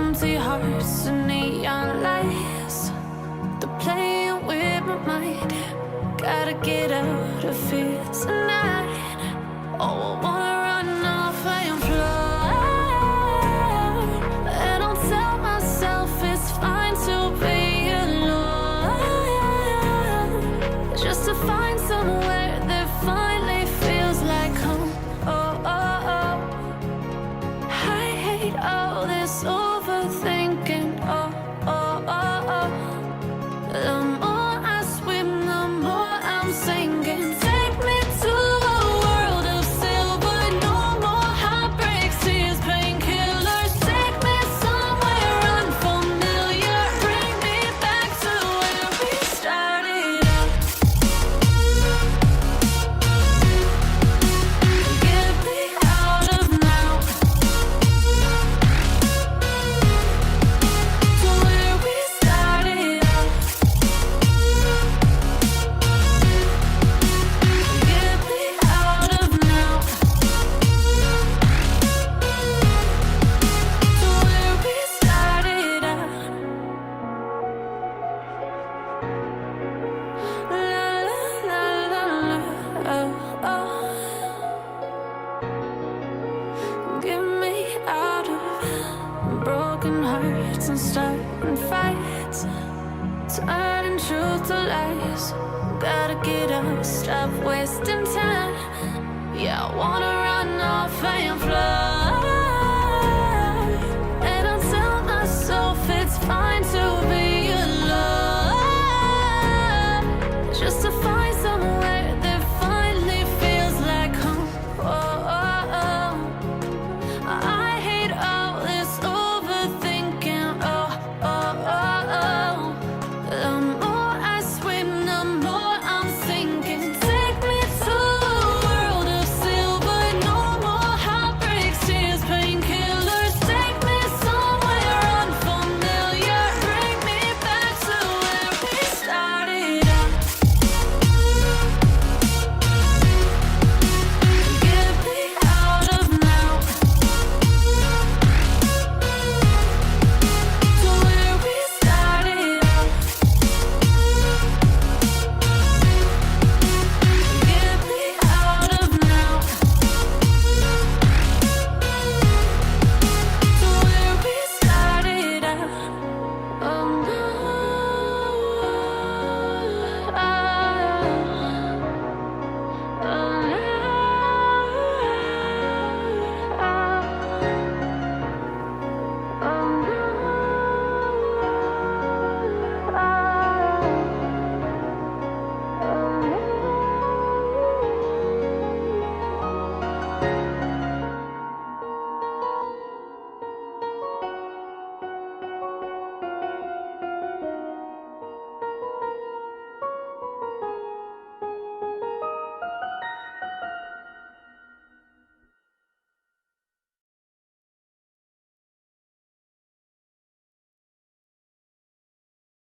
empty hearts and neon lights. They're playing with my mind. Gotta get out of here tonight. Oh, I wanna run off and fly. And I'll tell myself it's fine to be alone, just to find somewhere that finally feels like home. Oh, oh, oh. I hate all this overthinking. Oh, oh, oh, oh. The more I swim, the more I'm sinking. Take me to a world of silver. No more heartbreaks, tears, painkillers. Take me somewhere unfamiliar. Bring me back to where we started out. Get me out of now, to where we started out. Get me out of now, to where we started out. La la la la, oh, oh. Get me out of broken hearts and starting fights, turning truth to lies. Gotta get up, stop wasting time. Yeah, I wanna run off and fly. And I'll tell myself it's fine to be alone, just to find somewhere that finally feels like home. Oh, oh, oh. I hate all this overthinking. Oh, oh, oh, oh. The more I swim, the more I'm sinking. Take me to a world of silver. No more heartbreaks, tears, painkillers. Take me somewhere unfamiliar. Bring me back to where we started out. Get me out of now, to where we started out. Get me out of now, to where we started out. Oh no, oh no.